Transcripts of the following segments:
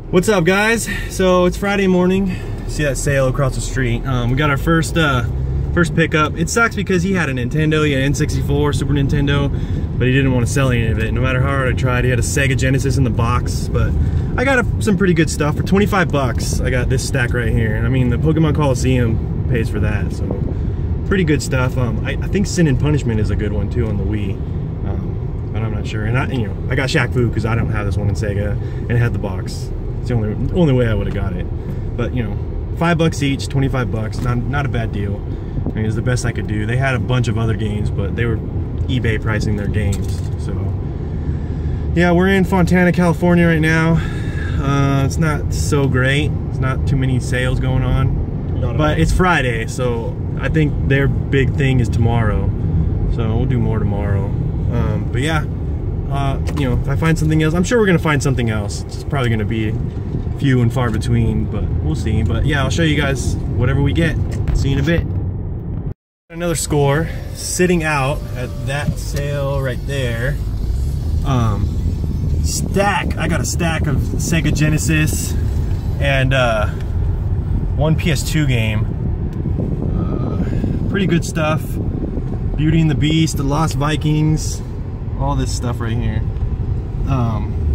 What's up, guys? So it's Friday morning. See that sale across the street. We got our first pickup. It sucks because he had a Nintendo, he had an N64, Super Nintendo, but he didn't want to sell any of it. No matter how hard I tried, he had a Sega Genesis in the box, but I got some pretty good stuff for 25 bucks. I got this stack right here. I mean, the Pokemon Coliseum pays for that, so pretty good stuff. I think Sin and Punishment is a good one too on the Wii, but I'm not sure. And I got Shaq Fu because I don't have this one in Sega, and it had the box. It's the only way I would have got it. But you know, 5 bucks each, 25 bucks, not a bad deal. I mean, it's the best I could do. They had a bunch of other games, but they were eBay pricing their games. So yeah, we're in Fontana, California right now. It's not so great. It's not too many sales going on, but it's Friday, so I think their big thing is tomorrow. So we'll do more tomorrow. But yeah, you know, if I find something else, I'm sure we're gonna find something else. It's probably gonna be few and far between, but we'll see. But yeah, I'll show you guys whatever we get. See you in a bit. Another score sitting out at that sale right there. I got a stack of Sega Genesis and one PS2 game. Pretty good stuff. Beauty and the Beast, The Lost Vikings, all this stuff right here.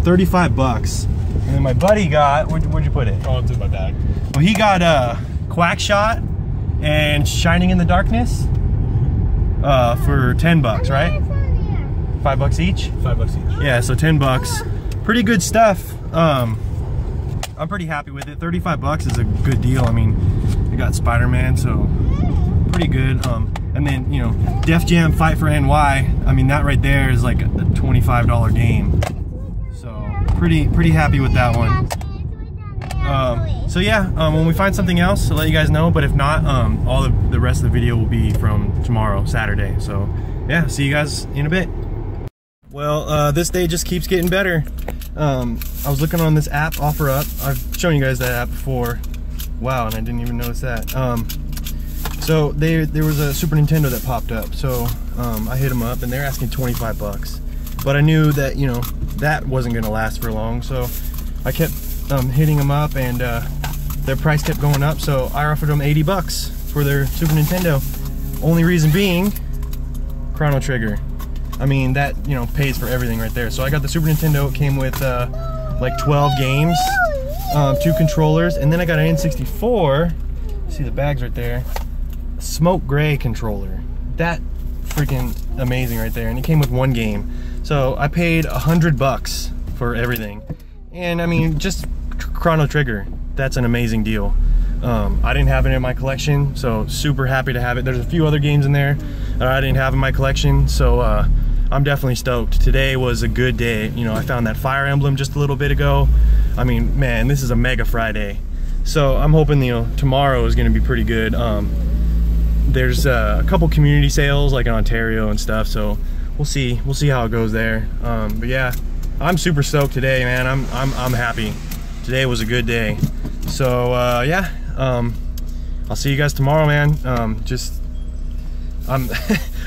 35 bucks. And then my buddy got, where'd you put it? Oh, it's in my bag. Well, he got Quackshot and Shining in the Darkness for 10 bucks, right? 5 bucks each? 5 bucks each. Yeah, so 10 bucks. Pretty good stuff. I'm pretty happy with it. 35 bucks is a good deal. I mean, I got Spider-Man, so pretty good. And then, you know, Def Jam Fight for NY. I mean, that right there is like a $25 game. So pretty happy with that one. So yeah, when we find something else, I'll let you guys know. But if not, all the rest of the video will be from tomorrow, Saturday. So yeah, see you guys in a bit. Well, this day just keeps getting better. I was looking on this app, OfferUp. I've shown you guys that app before. Wow, and I didn't even notice that. So there was a Super Nintendo that popped up. So I hit them up, and they're asking 25 bucks. But I knew that, you know, that wasn't gonna last for long. So I kept hitting them up, and their price kept going up. So I offered them 80 bucks for their Super Nintendo. Only reason being, Chrono Trigger. I mean, that, you know, pays for everything right there. So I got the Super Nintendo. It came with like 12 games, 2 controllers, and then I got an N64. See the bags right there. Smoke gray controller. That freaking amazing right there. And it came with 1 game. So I paid 100 bucks for everything. And I mean, just Chrono Trigger. That's an amazing deal. I didn't have it in my collection, so super happy to have it. There's a few other games in there that I didn't have in my collection, so I'm definitely stoked. Today was a good day. You know, I found that Fire Emblem just a little bit ago. I mean, man, this is a mega Friday. So I'm hoping, you know, tomorrow is gonna be pretty good. There's a couple community sales like in Ontario and stuff, so we'll see how it goes there. But yeah, I'm super stoked today, man. I'm happy. Today was a good day. So yeah, I'll see you guys tomorrow, man.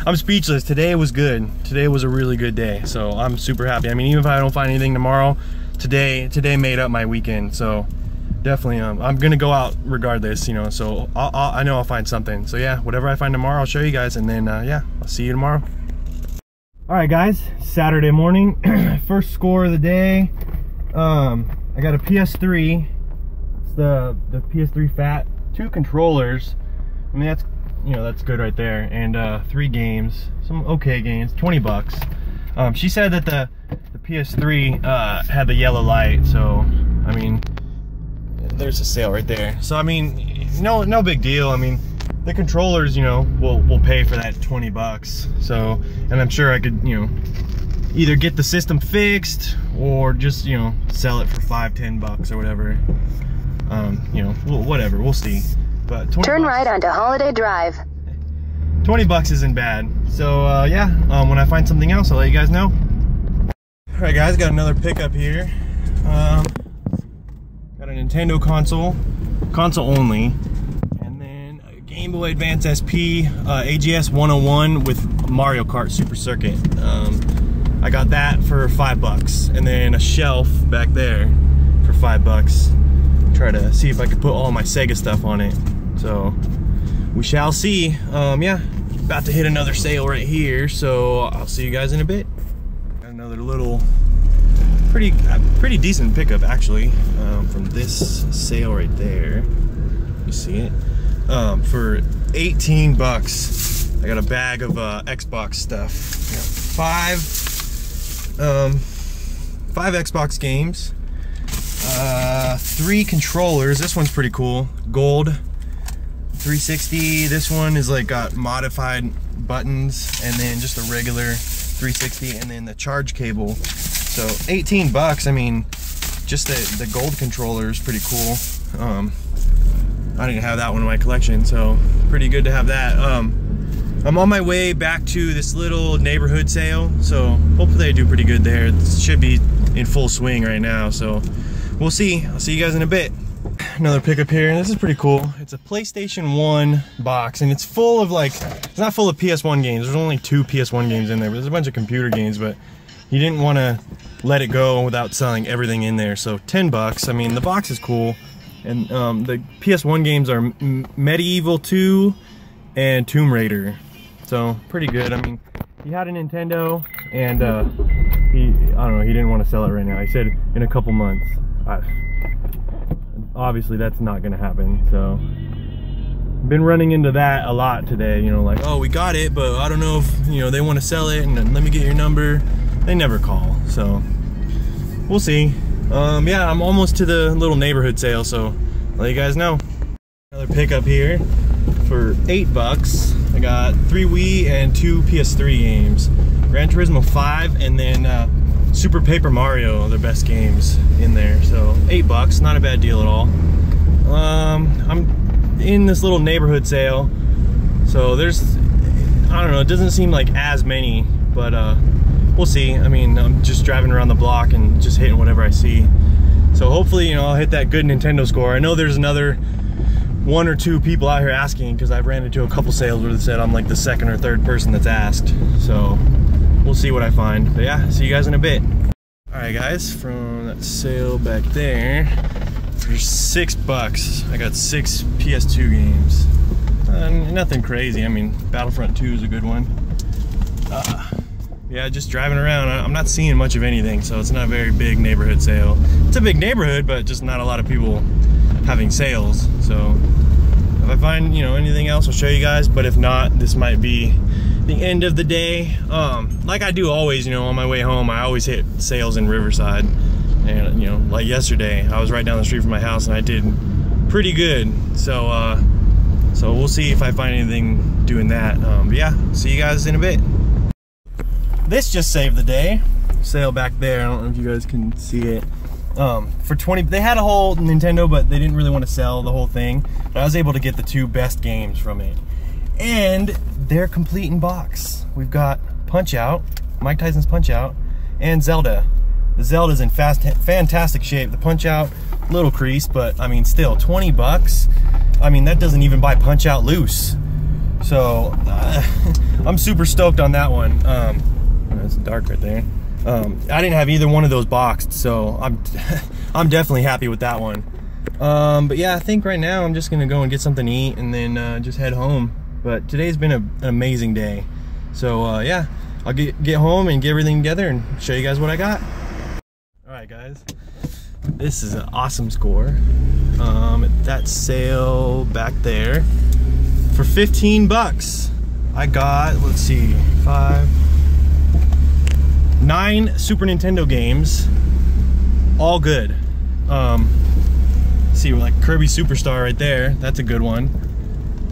I'm speechless. Today was good. Today was a really good day. So I'm super happy. I mean, even if I don't find anything tomorrow, today made up my weekend. So definitely, I'm gonna go out regardless, you know. So I know I'll find something. So yeah, whatever I find tomorrow, I'll show you guys, and then yeah, I'll see you tomorrow. All right, guys. Saturday morning, first score of the day. I got a PS3. It's the PS3 Fat. 2 controllers. I mean, that's, you know, that's good right there. And 3 games, some okay games. 20 bucks. She said that the PS3 had the yellow light, so I mean, there's a sale right there. So I mean, no big deal. I mean, the controllers, you know, will pay for that 20 bucks. So, and I'm sure I could, you know, either get the system fixed or just, you know, sell it for 5-10 bucks or whatever. You know, whatever, we'll see. But 20 turn bucks, right onto Holiday Drive. 20 bucks isn't bad. So yeah, when I find something else, I'll let you guys know. All right, guys, got another pickup here. Got a Nintendo console only, and then a Game Boy Advance SP AGS 101 with Mario Kart Super Circuit. I got that for 5 bucks, and then a shelf back there for $5. Try to see if I could put all my Sega stuff on it. So we shall see. Yeah, about to hit another sale right here, so I'll see you guys in a bit. Got another little pretty decent pickup actually, from this sale right there. You see it? For 18 bucks. I got a bag of Xbox stuff. I got five Xbox games, 3 controllers. This one's pretty cool. Gold 360. This one is like got modified buttons, and then just a regular 360, and then the charge cable. So 18 bucks. I mean, just the gold controller is pretty cool. I didn't have that one in my collection, so pretty good to have that. I'm on my way back to this little neighborhood sale, so hopefully I do pretty good there. It should be in full swing right now, so we'll see. I'll see you guys in a bit. Another pickup here, and this is pretty cool. It's a PlayStation 1 box, and it's full of like, it's not full of PS1 games. There's only 2 PS1 games in there, but there's a bunch of computer games, but he didn't want to let it go without selling everything in there, so 10 bucks. I mean, the box is cool, and the PS1 games are Medieval 2 and Tomb Raider, so pretty good. I mean, he had a Nintendo, and I don't know, he didn't want to sell it right now. He said in a couple months. Obviously that's not gonna happen, so been running into that a lot today, you know, like, oh, we got it, but I don't know if, you know, they want to sell it, and then let me get your number. They never call, so we'll see. Yeah, I'm almost to the little neighborhood sale, so I'll let you guys know. Another pickup here for 8 bucks. I got 3 Wii and 2 PS3 games. Gran Turismo 5 and then Super Paper Mario, their best games in there. So 8 bucks, not a bad deal at all. I'm in this little neighborhood sale, so there's, I don't know, it doesn't seem like as many, but we'll see. I mean, I'm just driving around the block and just hitting whatever I see. So hopefully, you know, I'll hit that good Nintendo score. I know there's another 1 or 2 people out here asking, because I've ran into a couple sales where they said I'm like the 2nd or 3rd person that's asked. So we'll see what I find. But yeah, see you guys in a bit. All right, guys, from that sale back there, for 6 bucks, I got 6 PS2 games. Nothing crazy. I mean, Battlefront 2 is a good one. Yeah, just driving around, I'm not seeing much of anything, so it's not a very big neighborhood sale. It's a big neighborhood, but just not a lot of people having sales. So if I find, you know, anything else, I'll show you guys, but if not, this might be the end of the day. Like I do always, you know, on my way home, I always hit sales in Riverside. And, you know, like yesterday, I was right down the street from my house and I did pretty good. So, so we'll see if I find anything doing that. But yeah, see you guys in a bit. This just saved the day. Sale back there, I don't know if you guys can see it. For 20, they had a whole Nintendo, but they didn't really want to sell the whole thing. But I was able to get the 2 best games from it. And they're complete in box. We've got Punch-Out, Mike Tyson's Punch-Out, and Zelda. The Zelda's in fantastic shape. The Punch-Out, little crease, but I mean, still, 20 bucks. I mean, that doesn't even buy Punch-Out loose. So, I'm super stoked on that one. It's dark right there. I didn't have either one of those boxed, so I'm definitely happy with that one. But yeah, I think right now I'm just gonna go and get something to eat and then just head home. But today's been an amazing day. So yeah, I'll get home and get everything together and show you guys what I got. All right, guys, this is an awesome score. That sale back there for 15 bucks. I got, let's see, 9 Super Nintendo games, all good. See, like Kirby Superstar right there, that's a good one.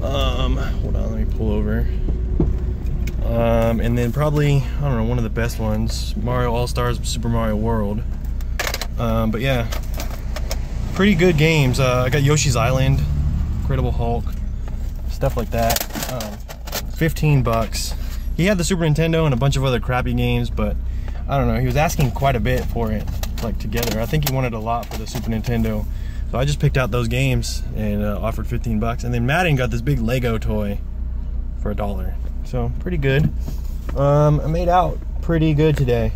Hold on, let me pull over. And then probably, I don't know, one of the best ones, Mario All-Stars Super Mario World. But yeah, pretty good games. I got Yoshi's Island, Incredible Hulk, stuff like that. 15 bucks. He had the Super Nintendo and a bunch of other crappy games, but I don't know, he was asking quite a bit for it, like together. I think he wanted a lot for the Super Nintendo. So I just picked out those games and offered 15 bucks. And then Madden got this big Lego toy for $1. So pretty good. I made out pretty good today.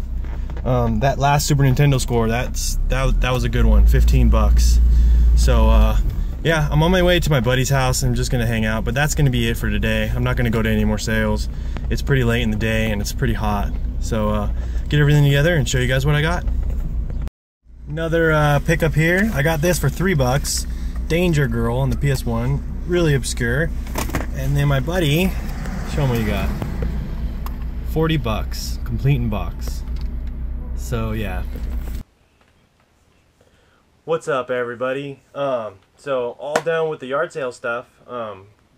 That last Super Nintendo score, that was a good one, 15 bucks. So yeah, I'm on my way to my buddy's house. I'm just gonna hang out, but that's gonna be it for today. I'm not gonna go to any more sales. It's pretty late in the day and it's pretty hot. So get everything together and show you guys what I got. Another pickup here. I got this for 3 bucks. Danger Girl on the PS1, really obscure. And then my buddy, show him what you got. 40 bucks, complete in box. So yeah. What's up, everybody? So all done with the yard sale stuff.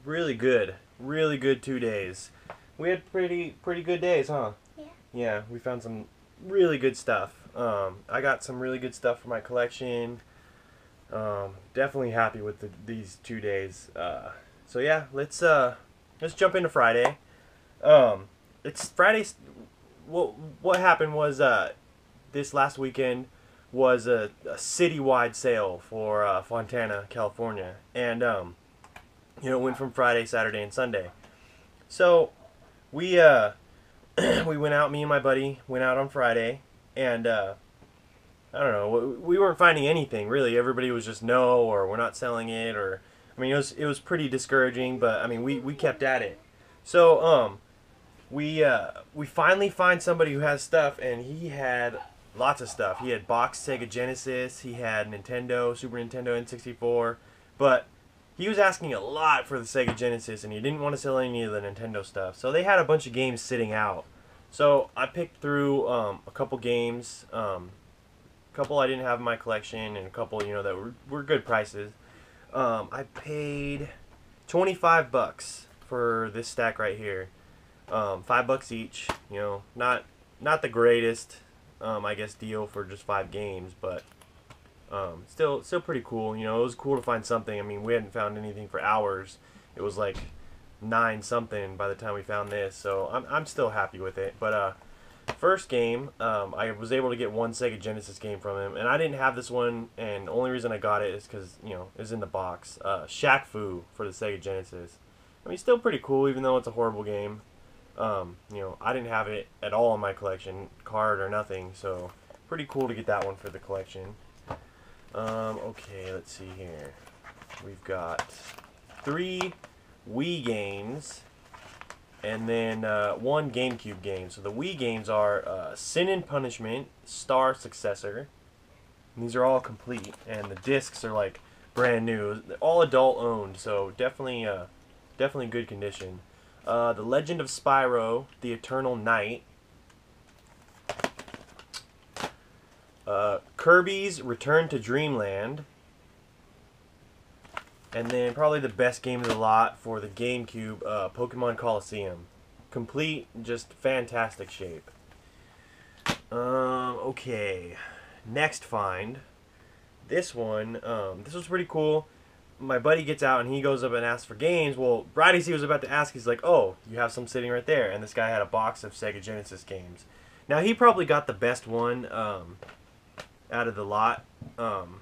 Really good 2 days. We had pretty good days, huh? Yeah. Yeah, we found some really good stuff. I got some really good stuff for my collection. Definitely happy with these 2 days. So yeah, let's jump into Friday. It's Friday's. What happened was this last weekend was a citywide sale for Fontana, California, and you know, it went from Friday, Saturday, and Sunday. So we we went out. Me and my buddy went out on Friday, and I don't know. We weren't finding anything really. Everybody was just no, or we're not selling it, or I mean, it was pretty discouraging. But I mean, we kept at it. So we finally find somebody who has stuff, and he had lots of stuff. He had boxed Sega Genesis. He had Nintendo, Super Nintendo, N64, but he was asking a lot for the Sega Genesis, and he didn't want to sell any of the Nintendo stuff. So they had a bunch of games sitting out. So I picked through a couple games. Couple I didn't have in my collection, and a couple, you know, that were good prices. I paid 25 bucks for this stack right here. 5 bucks each. You know, not the greatest, I guess, deal for just 5 games, but still pretty cool. You know, it was cool to find something. I mean, we hadn't found anything for hours. It was like 9 something by the time we found this, so I'm still happy with it. But first game, I was able to get one Sega Genesis game from him, and I didn't have this one, and the only reason I got it is because, you know, it's in the box. Shaq Fu for the Sega Genesis. I mean, still pretty cool, even though it's a horrible game. You know, I didn't have it at all in my collection, card or nothing, so pretty cool to get that one for the collection. Okay, let's see here. We've got 3 Wii games, and then 1 GameCube game. So the Wii games are Sin and Punishment, Star Successor. And these are all complete, and the discs are like brand new. They're all adult owned, so definitely good condition. The Legend of Spyro, The Eternal Night. Kirby's Return to Dreamland. And then probably the best game of the lot for the GameCube, Pokemon Colosseum. Complete, just fantastic shape. Okay, next find. This one, this was pretty cool. My buddy gets out and he goes up and asks for games. Well, right as he was about to ask, he's like, oh, you have some sitting right there. And this guy had a box of Sega Genesis games. Now, he probably got the best one out of the lot. Trying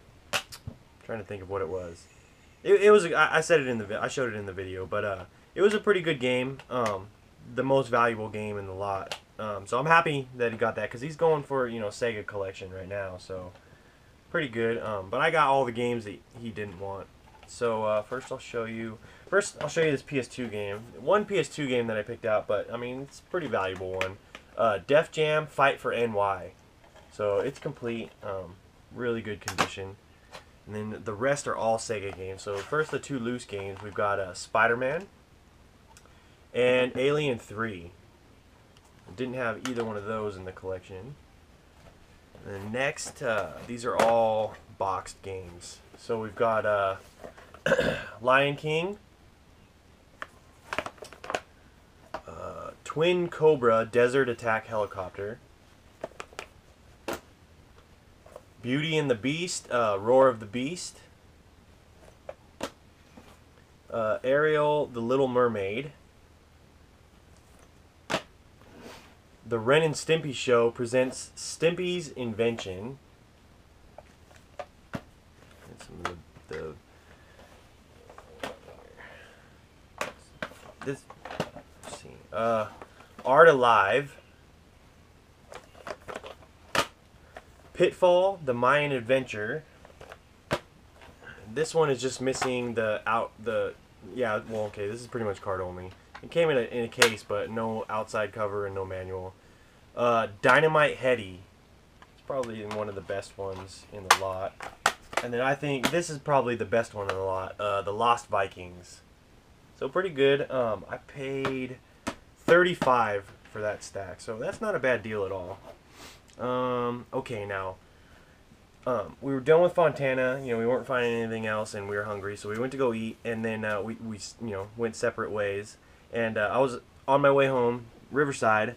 to think of what it was. It was. I said it in the. I showed it in the video, but it was a pretty good game. The most valuable game in the lot. So I'm happy that he got that, because he's going for, you know, Sega collection right now. So pretty good. But I got all the games that he didn't want. So first I'll show you this PS2 game. One PS2 game that I picked out, but I mean, it's a pretty valuable one. Def Jam Fight for NY. So it's complete. Really good condition. And then the rest are all Sega games. So first, the 2 loose games. We've got Spider-Man and Alien 3. I didn't have either one of those in the collection. And then next, these are all boxed games. So we've got Lion King, Twin Cobra Desert Attack Helicopter, Beauty and the Beast, Roar of the Beast, Ariel, The Little Mermaid, The Ren and Stimpy Show presents Stimpy's Invention. And some of this, let's see, Art Alive, Pitfall, the Mayan Adventure. This one is just missing yeah, well, okay, this is pretty much card only. It came in a case, but no outside cover and no manual. Dynamite Heady. It's probably one of the best ones in the lot. And then I think this is probably the best one in the lot. The Lost Vikings. So pretty good. I paid $35 for that stack, so that's not a bad deal at all. Okay, now we were done with Fontana. You know, we weren't finding anything else, and we were hungry, so we went to go eat, and then we you know, went separate ways. And I was on my way home, Riverside,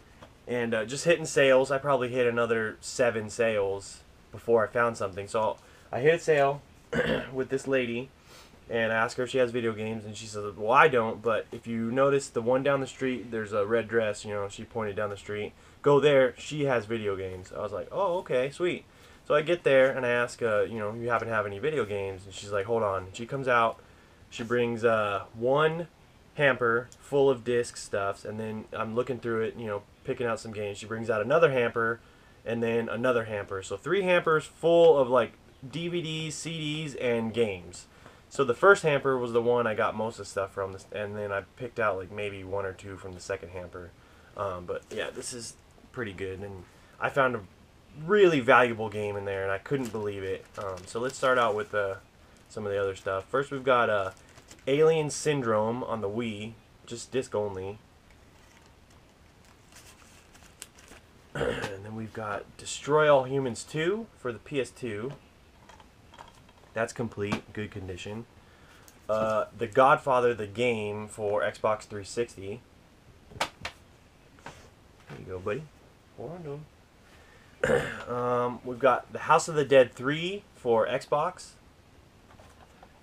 and just hitting sales. I probably hit another 7 sales before I found something. So I hit a sale with this lady, and I asked her if she has video games, and she said, well, I don't, but if you notice the one down the street, there's a red dress, you know, she pointed down the street. Go there, she has video games. I was like, oh, okay, sweet. So I get there, and I ask, you know, you happen to have any video games? And she's like, hold on. She comes out, she brings one hamper full of disc stuffs, and then I'm looking through it, you know, picking out some games. She brings out another hamper, and then another hamper. So 3 hampers full of, like, DVDs, CDs, and games. So the first hamper was the one I got most of the stuff from, and then I picked out like maybe 1 or 2 from the second hamper. But yeah, this is pretty good, and I found a really valuable game in there, and I couldn't believe it. So let's start out with some of the other stuff. First, we've got Alien Syndrome on the Wii, just disc only. And then we've got Destroy All Humans 2 for the PS2. That's complete, good condition. The Godfather, the game for Xbox 360. There you go, buddy. Hold on to him. We've got The House of the Dead 3 for Xbox.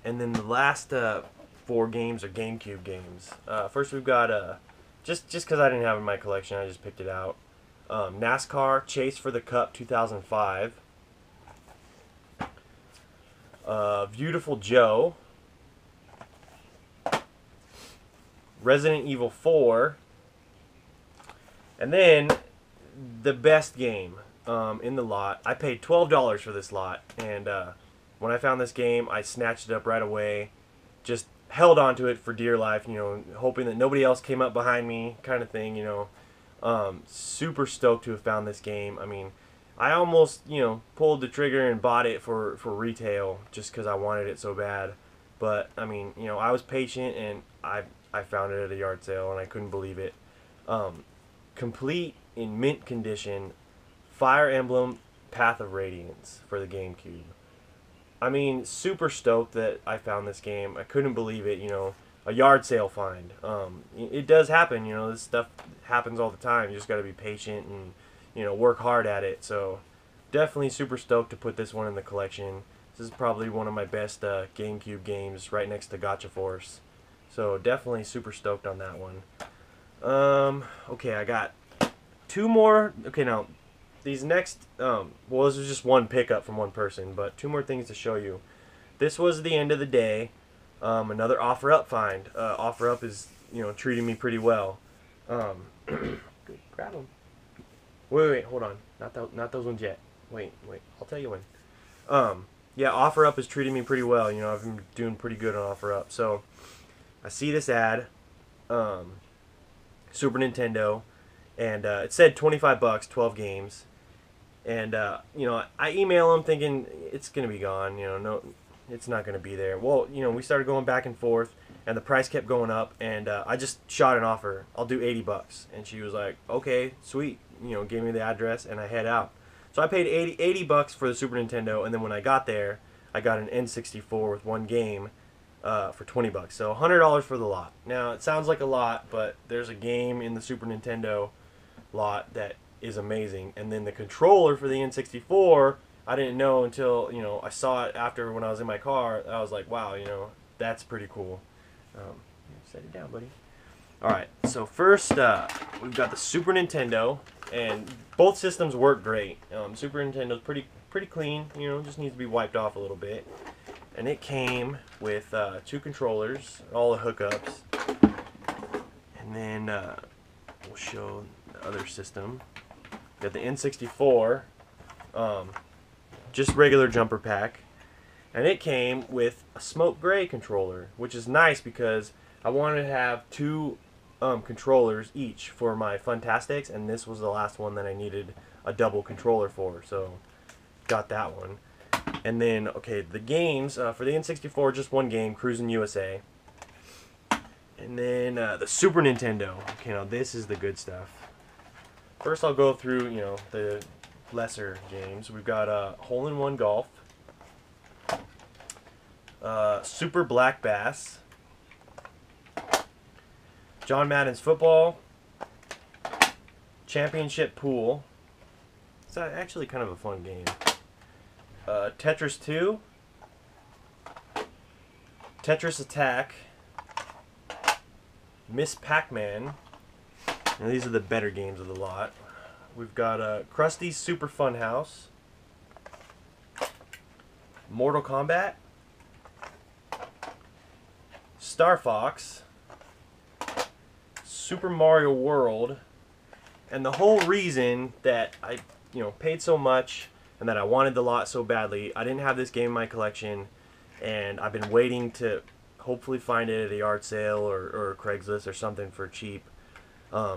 And then the last 4 games are GameCube games. First we've got, just because I didn't have it in my collection, I just picked it out. NASCAR Chase for the Cup 2005. Beautiful Joe, Resident Evil 4, and then the best game in the lot. I paid $12 for this lot, and when I found this game, I snatched it up right away, just held on to it for dear life, you know, hoping that nobody else came up behind me, kind of thing, you know. Super stoked to have found this game. I mean, I almost, you know, pulled the trigger and bought it for retail just because I wanted it so bad. But, I mean, you know, I was patient, and I found it at a yard sale, and I couldn't believe it. Complete in mint condition, Fire Emblem Path of Radiance for the GameCube. I mean, super stoked that I found this game. I couldn't believe it, you know, a yard sale find. It does happen, you know, this stuff happens all the time. You just got to be patient and, you know, work hard at it. So definitely super stoked to put this one in the collection. This is probably one of my best GameCube games, right next to Gotcha Force. So definitely super stoked on that one. Okay, I got 2 more. Okay, now these next, well, this is just one pickup from one person, but 2 more things to show you. This was the end of the day. Another OfferUp find. OfferUp is, you know, treating me pretty well. Grab them. Wait, hold on. Not those ones yet. Wait. I'll tell you when. Yeah, OfferUp is treating me pretty well. You know, I've been doing pretty good on OfferUp. So, I see this ad, Super Nintendo, and it said $25, 12 games. And, you know, I email them thinking it's going to be gone. You know, no, it's not going to be there. Well, you know, we started going back and forth, and the price kept going up, and I just shot an offer. I'll do $80. And she was like, okay, sweet. You know, gave me the address, and I head out. So I paid $80 for the Super Nintendo, and then when I got there, I got an N64 with 1 game for $20. So $100 for the lot. Now, it sounds like a lot, but there's a game in the Super Nintendo lot that is amazing. And then the controller for the N64, I didn't know until, you know, I saw it after when I was in my car. I was like, wow, you know, that's pretty cool. Set it down, buddy. Alright, so first we've got the Super Nintendo, and both systems work great. Super Nintendo's pretty clean, you know, just needs to be wiped off a little bit. And it came with 2 controllers, all the hookups. And then we'll show the other system. Got the N64. just regular jumper pack. And it came with a smoke gray controller, which is nice because I wanted to have 2 controllers each for my Funtastics, and this was the last one that I needed a double controller for, so got that one. And then, okay, the games, for the N64, just one game, Cruisin' USA. And then the Super Nintendo. Okay, now this is the good stuff. First I'll go through, you know, the lesser games. We've got Hole-in-One Golf, Super Black Bass, John Madden's Football, Championship Pool. It's actually kind of a fun game. Tetris 2, Tetris Attack, Miss Pac-Man. And these are the better games of the lot. We've got Krusty's Super Fun House, Mortal Kombat, Star Fox, Super Mario World, and the whole reason that I, you know, paid so much and that I wanted the lot so badly, I didn't have this game in my collection, and I've been waiting to hopefully find it at a yard sale or Craigslist or something for cheap.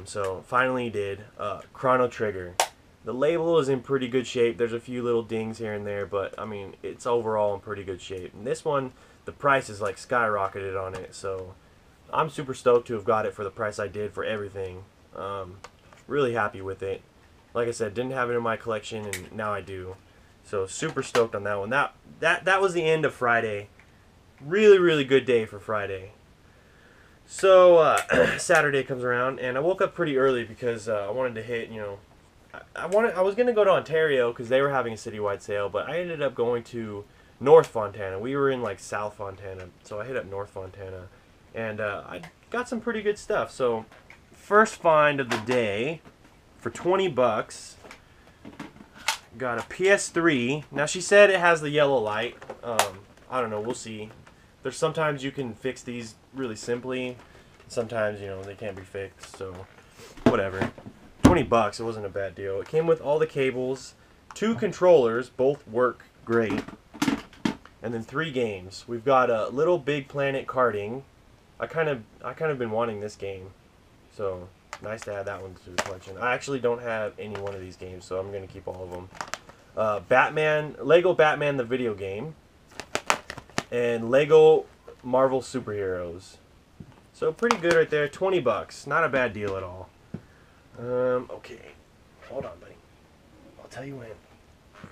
So finally did. Chrono Trigger. The label is in pretty good shape. There's a few little dings here and there, but I mean, it's overall in pretty good shape. And this one, the price is like skyrocketed on it, so I'm super stoked to have got it for the price I did for everything. Really happy with it. Like I said, didn't have it in my collection, and now I do. So super stoked on that one. That was the end of Friday. Really good day for Friday. So Saturday comes around, and I woke up pretty early because I wanted to hit, you know, I was gonna go to Ontario because they were having a citywide sale, but I ended up going to North Fontana. We were in like South Fontana, so I hit up North Fontana, and I got some pretty good stuff. So first find of the day for 20 bucks. Got a PS3. Now she said it has the yellow light. I don't know. We'll see. There's sometimes you can fix these really simply. Sometimes, you know, they can't be fixed. So whatever. 20 bucks. It wasn't a bad deal. It came with all the cables, 2 controllers, both work great, and then 3 games. We've got a Little Big Planet karting. I kind of been wanting this game, so nice to add that one to the collection. I actually don't have any one of these games, so I'm gonna keep all of them. Lego Batman the video game, and Lego Marvel Superheroes. So pretty good right there. 20 bucks, not a bad deal at all. Okay, hold on, buddy. I'll tell you when.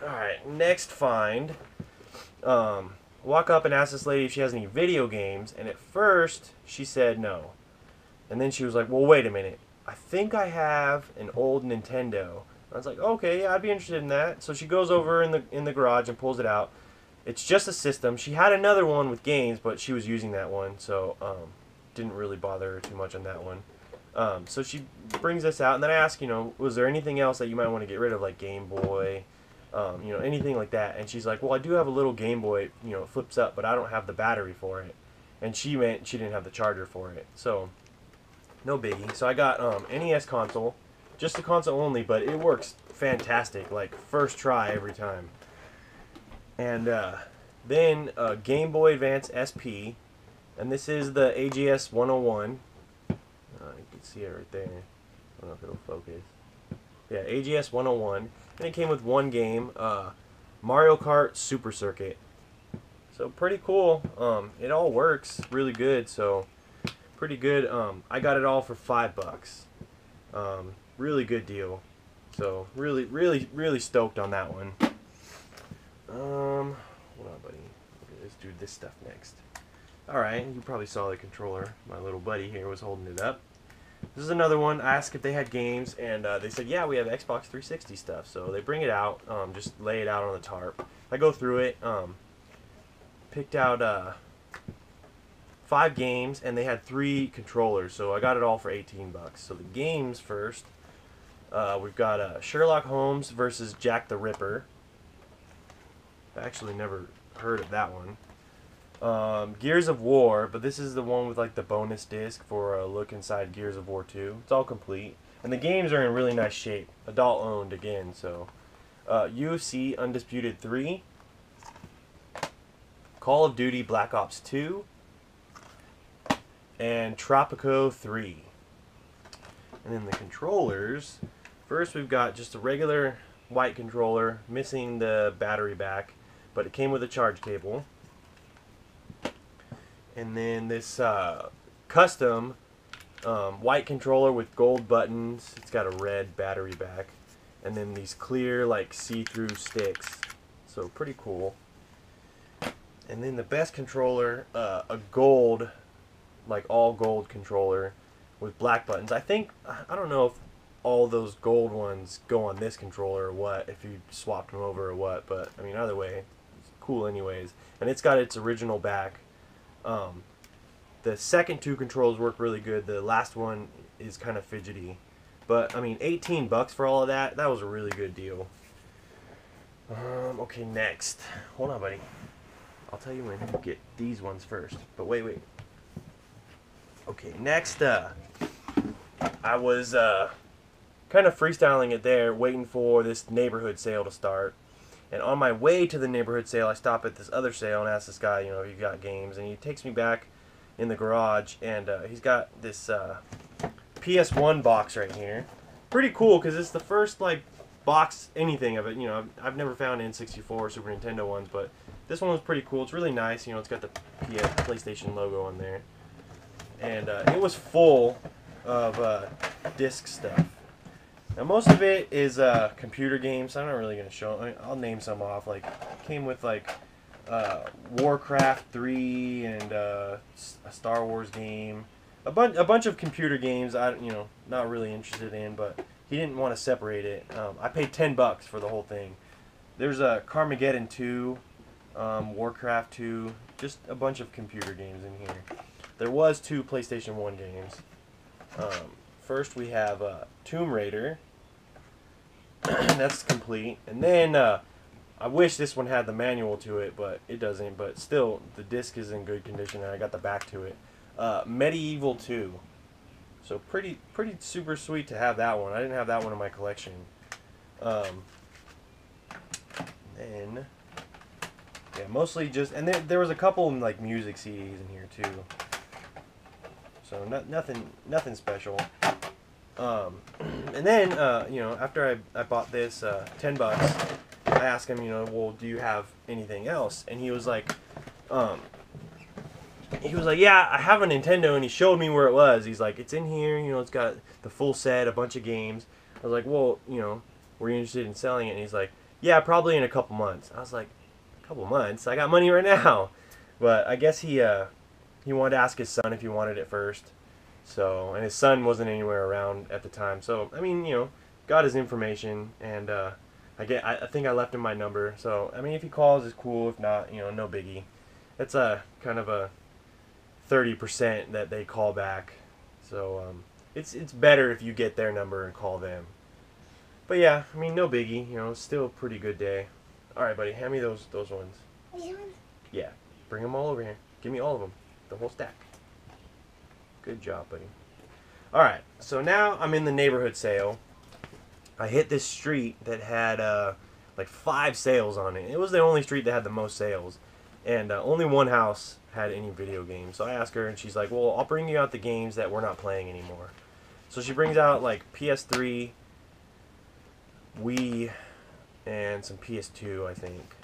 All right, next find. Walk up and ask this lady if she has any video games, and at first she said no, and then she was like, "Well, wait a minute. I think I have an old Nintendo." I was like, "Okay, yeah, I'd be interested in that." So she goes over in the garage and pulls it out. It's just a system. She had another one with games, but she was using that one, so didn't really bother her too much on that one. So she brings this out, and then I ask, you know, was there anything else that you might want to get rid of, like Game Boy, you know, anything like that? And she's like, "Well, I do have a little Game Boy, you know, it flips up, but I don't have the battery for it." And she meant she didn't have the charger for it, so no biggie. So I got NES console, just the console only, but it works fantastic, like first try every time. And then Game Boy Advance SP, and this is the AGS 101. You can see it right there. I don't know if it'll focus. Yeah, AGS 101, and it came with one game, Mario Kart Super Circuit. So pretty cool. It all works really good, so pretty good. I got it all for 5 bucks. Really good deal. So really stoked on that one. Hold on, buddy. Let's do this stuff next. Alright, you probably saw the controller. My little buddy here was holding it up. This is another one. I asked if they had games, and they said, yeah, we have Xbox 360 stuff. So they bring it out, just lay it out on the tarp. I go through it, picked out 5 games, and they had 3 controllers, so I got it all for 18 bucks. So the games first, we've got Sherlock Holmes versus Jack the Ripper. I actually never heard of that one. Gears of War, but this is the one with like the bonus disc for a look inside Gears of War 2. It's all complete, and the games are in really nice shape. Adult owned again, so UFC Undisputed 3, Call of Duty Black Ops 2, and Tropico 3. And then the controllers, first we've got just a regular white controller, missing the battery back, but it came with a charge cable. And then this custom white controller with gold buttons. It's got a red battery back. And then these clear, like, see-through sticks. So pretty cool. And then the best controller, a gold, like all gold controller with black buttons. I don't know if all those gold ones go on this controller or what, if you swapped them over or what, but I mean, either way, it's cool anyways. And it's got its original back. The second two controls work really good. The last one is kind of fidgety. But, I mean, 18 bucks for all of that, that was a really good deal. Okay, next. Hold on, buddy. I'll tell you when to get these ones first. But wait. Okay, next, I was kind of freestyling it there, waiting for this neighborhood sale to start. And on my way to the neighborhood sale, I stop at this other sale and ask this guy, you know, if you got games. And he takes me back in the garage, and he's got this PS1 box right here. Pretty cool, because it's the first, like, box anything of it. You know, I've never found N64 or Super Nintendo ones, but this one was pretty cool. It's really nice. You know, it's got the PlayStation logo on there. And it was full of disc stuff. Now, most of it is computer games. So I'm not really going to show them. I'll name some off. Like, it came with, like, Warcraft 3 and a Star Wars game. A bunch of computer games not really interested in, but he didn't want to separate it. I paid 10 bucks for the whole thing. There's a Carmageddon 2, Warcraft 2, just a bunch of computer games in here. There was 2 PlayStation 1 games. First we have Tomb Raider. That's complete. And then I wish this one had the manual to it, but it doesn't. But still, the disc is in good condition, and I got the back to it. Medieval 2. So pretty super sweet to have that one. I didn't have that one in my collection. And yeah, mostly just, and there was a couple like music CDs in here too. So nothing special. And then you know, after I bought this 10 bucks, I asked him, you know, well, do you have anything else? And he was like, yeah, I have a Nintendo, and he showed me where it was. He's like, it's in here, you know, it's got the full set, a bunch of games. I was like, well, you know, were you interested in selling it? And he's like, yeah, probably in a couple months. I was like, a couple months? I got money right now. But I guess he wanted to ask his son if he wanted it first. So, and his son wasn't anywhere around at the time. So, I mean, you know, got his information, and I think I left him my number. So, I mean, if he calls, it's cool. If not, you know, no biggie. It's a kind of a 30% that they call back. So, it's better if you get their number and call them. But yeah, I mean, no biggie. You know, still a pretty good day. All right, buddy, hand me those ones. These ones? Yeah, bring them all over here. Give me all of them, the whole stack. Good job, buddy. All right, so now I'm in the neighborhood sale. I hit this street that had like 5 sales on it. It was the only street that had the most sales, and only one house had any video games. So I asked her, and she's like, well, I'll bring you out the games that we're not playing anymore. So she brings out like PS3, Wii, and some PS2, I think.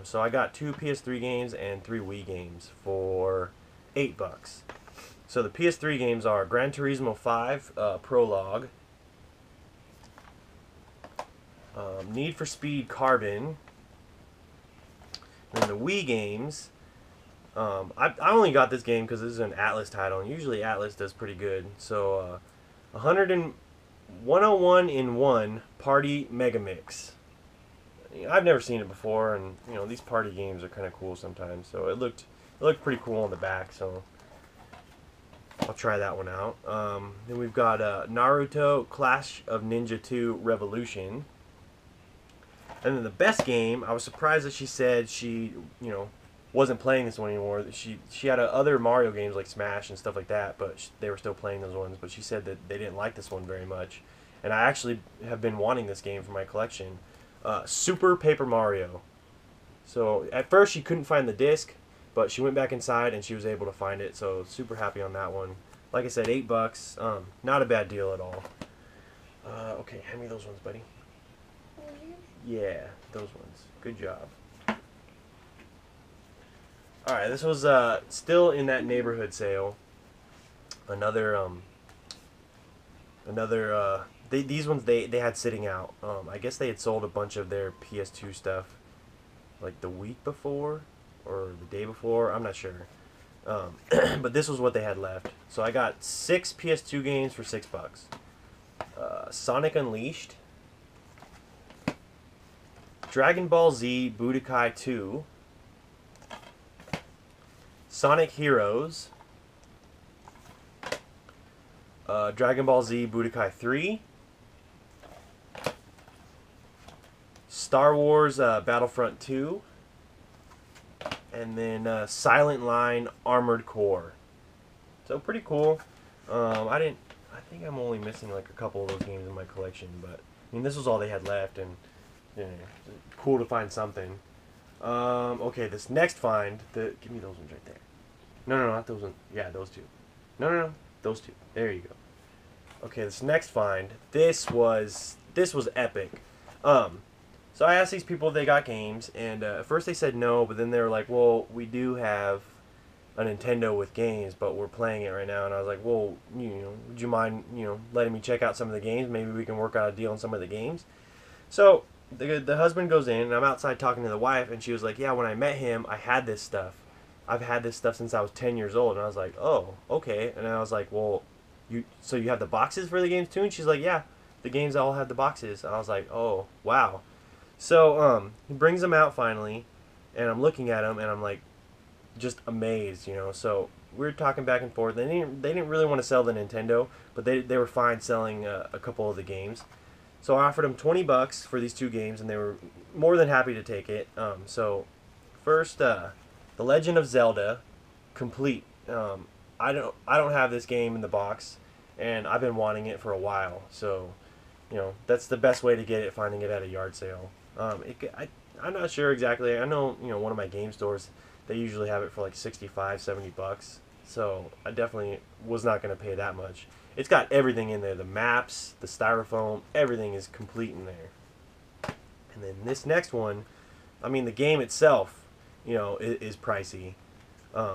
So I got 2 PS3 games and 3 Wii games for 8 bucks. So the PS3 games are Gran Turismo 5 Prologue, Need for Speed Carbon, and the Wii games. I only got this game because this is an Atlas title, and usually Atlas does pretty good. So 101 in 1 Party Mega Mix. I've never seen it before, and you know, these party games are kind of cool sometimes. So it looked pretty cool on the back. So I'll try that one out. Then we've got Naruto Clash of Ninja 2 Revolution. And then the best game, I was surprised that she said she, you know, wasn't playing this one anymore. She had other Mario games like Smash and stuff like that, but they were still playing those ones. But she said that they didn't like this one very much. And I actually have been wanting this game for my collection. Super Paper Mario. So at first she couldn't find the disc, but she went back inside and she was able to find it. So super happy on that one. Like I said, $8. Not a bad deal at all. Okay, hand me those ones, buddy. Yeah, those ones. Good job. Alright, this was still in that neighborhood sale. These ones they had sitting out. I guess they had sold a bunch of their PS2 stuff like the week before or the day before. I'm not sure. But this was what they had left. So I got 6 PS2 games for $6. Sonic Unleashed, Dragon Ball Z Budokai 2, Sonic Heroes, Dragon Ball Z Budokai 3, Star Wars Battlefront 2, and then Silent Line Armored Core. So pretty cool. I think I'm only missing like a couple of those games in my collection, but I mean this was all they had left, and you know, cool to find something. Okay, this next find, give me those ones right there. No, not those ones. Yeah, those two. No, those two. There you go. Okay, this next find, this was epic. So I asked these people if they got games, and at first they said no, but then they were like, well, we do have a Nintendo with games, but we're playing it right now. And I was like, well, would you mind, letting me check out some of the games? Maybe we can work out a deal on some of the games. So the husband goes in, and I'm outside talking to the wife, and she was like, yeah, when I met him, I had this stuff. I've had this stuff since I was 10 years old. And I was like, oh, okay. And I was like, well, so you have the boxes for the games too? And she's like, yeah, the games all have the boxes. And I was like, oh, wow. So he brings them out finally, and I'm looking at them, and I'm like, just amazed, So we were talking back and forth. They didn't really want to sell the Nintendo, but they were fine selling a couple of the games. So I offered them $20 for these 2 games, and they were more than happy to take it. So first, The Legend of Zelda Complete. I don't have this game in the box, and I've been wanting it for a while. So that's the best way to get it, finding it at a yard sale. I'm not sure exactly. I know one of my game stores, they usually have it for like $65-$70. So I definitely was not going to pay that much. It's got everything in there. The maps, the styrofoam, everything is complete in there. And then this next one, I mean, the game itself, is pricey.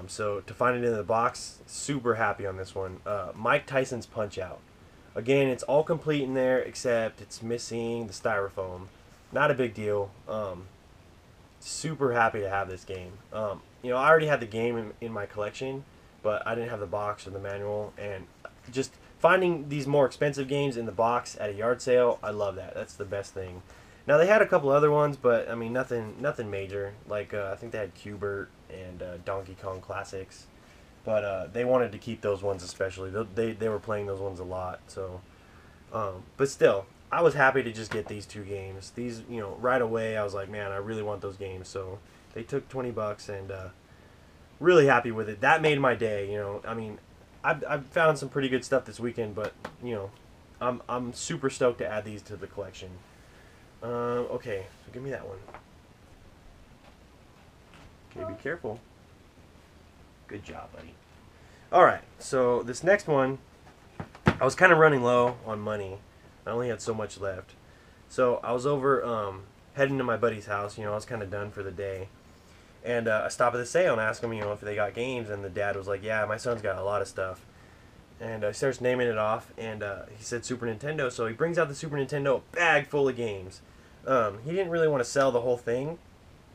So to find it in the box, super happy on this one. Mike Tyson's Punch-Out. Again, it's all complete in there, except it's missing the styrofoam. Not a big deal. Super happy to have this game. I already had the game in my collection, but I didn't have the box or the manual. And just finding these more expensive games in the box at a yard sale, I love that. That's the best thing. Now they had a couple other ones, but I mean nothing major. Like I think they had Q*bert and Donkey Kong Classics, but they wanted to keep those ones especially. They were playing those ones a lot. So, but still, I was happy to just get these 2 games. These, right away I was like, man, I really want those games. So they took $20, and really happy with it. That made my day. I mean, I've found some pretty good stuff this weekend, but I'm super stoked to add these to the collection. Okay, so give me that one. Okay, be careful. Good job, buddy. Alright, so this next one, I was kind of running low on money. I only had so much left. So I was over heading to my buddy's house. I was kind of done for the day. And I stopped at the sale and asked him, if they got games. And the dad was like, yeah, my son's got a lot of stuff. And he starts naming it off. And he said Super Nintendo. So he brings out the Super Nintendo, bag full of games. He didn't really want to sell the whole thing.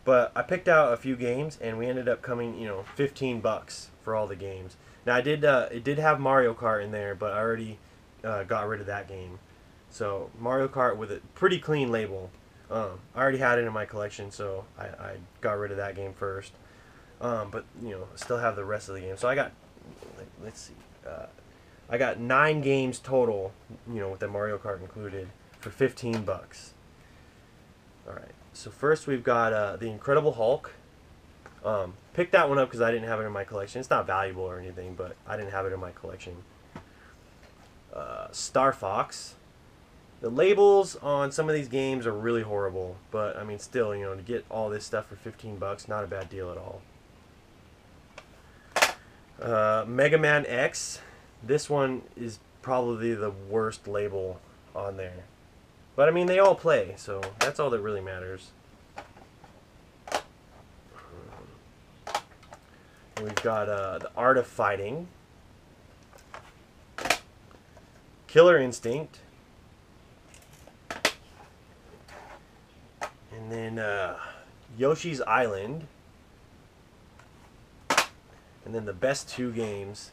But I picked out a few games, and we ended up coming, $15 for all the games. Now it did have Mario Kart in there, but I already got rid of that game. So Mario Kart with a pretty clean label. I already had it in my collection, so I got rid of that game first. But still have the rest of the game. So I got, let's see, I got 9 games total, with the Mario Kart included, for $15. All right. So first we've got the Incredible Hulk. Picked that one up because I didn't have it in my collection. It's not valuable or anything, but I didn't have it in my collection. Star Fox. The labels on some of these games are really horrible, but I mean, still, you know, to get all this stuff for 15 bucks, not a bad deal at all. Mega Man X. This one is probably the worst label on there. But I mean, they all play, so that's all that really matters. We've got The Art of Fighting, Killer Instinct, and then Yoshi's Island, and then the best 2 games,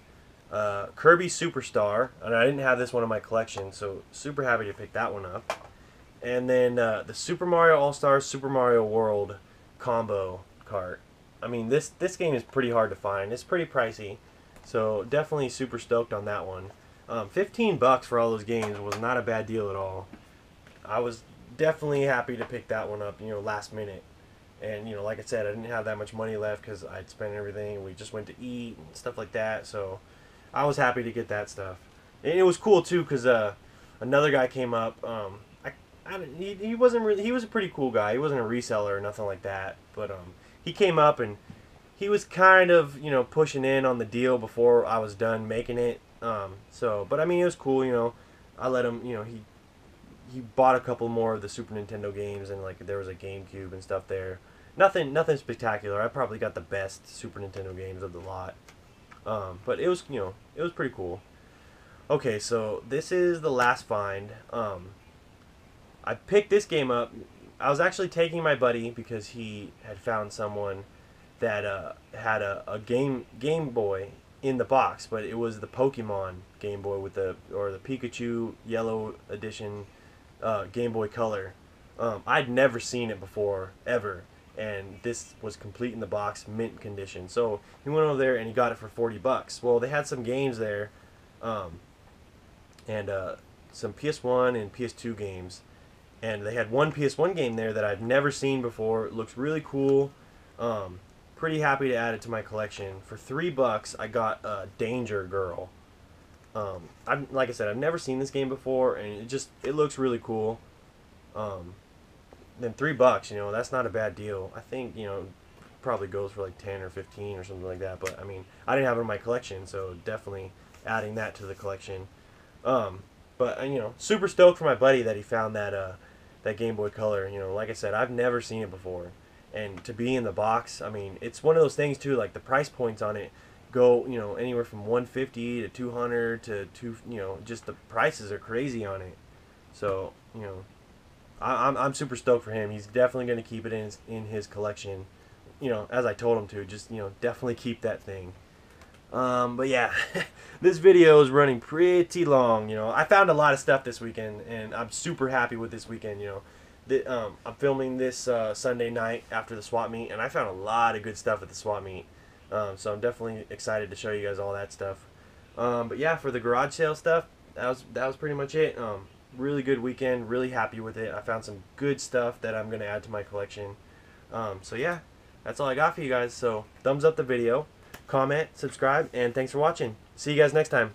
Kirby Superstar, and I didn't have this one in my collection, so super happy to pick that one up. And then the Super Mario All-Stars Super Mario World combo cart. I mean, this game is pretty hard to find. It's pretty pricey, so definitely super stoked on that one. 15 bucks for all those games was not a bad deal at all. I was definitely happy to pick that one up, you know, last minute. And, you know, like I said, I didn't have that much money left because I'd spent everything. We just went to eat and stuff like that, so I was happy to get that stuff. And it was cool, too, because another guy came up. He wasn't really, he was a pretty cool guy. He wasn't a reseller or nothing like that, but he came up and he was kind of, you know, pushing in on the deal before I was done making it. But I mean, it was cool, you know. I let him, you know, he bought a couple more of the Super Nintendo games, and like there was a GameCube and stuff there. Nothing spectacular. I probably got the best Super Nintendo games of the lot. But it was, you know, it was pretty cool. Okay, so this is the last find. I picked this game up. I was actually taking my buddy because he had found someone that had a Game Boy in the box, but it was the Pokemon Game Boy with the Pikachu Yellow Edition Game Boy Color. I'd never seen it before ever, and this was complete in the box, mint condition. So he went over there and he got it for 40 bucks. Well, they had some games there, and some PS1 and PS2 games. And they had one PS1 game there that I've never seen before. It looks really cool. Pretty happy to add it to my collection. For 3 bucks, I got Danger Girl. Like I said, I've never seen this game before, and it looks really cool. Then 3 bucks, you know, that's not a bad deal. I think, you know, probably goes for like 10 or 15 or something like that. But I mean, I didn't have it in my collection, so definitely adding that to the collection. But you know, super stoked for my buddy that he found that Game Boy Color. You know, like I said, I've never seen it before, and to be in the box, I mean, it's one of those things too. Like the price points on it go, you know, anywhere from 150 to 200 to you know, just the prices are crazy on it. So you know, I'm super stoked for him. He's definitely going to keep it in his collection. You know, as I told him to, just, you know, definitely keep that thing. But yeah, this video is running pretty long. You know, I found a lot of stuff this weekend, and I'm super happy with this weekend. You know, I'm filming this Sunday night after the swap meet, and I found a lot of good stuff at the swap meet. So I'm definitely excited to show you guys all that stuff. But yeah, for the garage sale stuff, that was pretty much it. Really good weekend. Really happy with it. I found some good stuff that I'm gonna add to my collection. So yeah, that's all I got for you guys. So thumbs up the video, comment, subscribe, and thanks for watching. See you guys next time.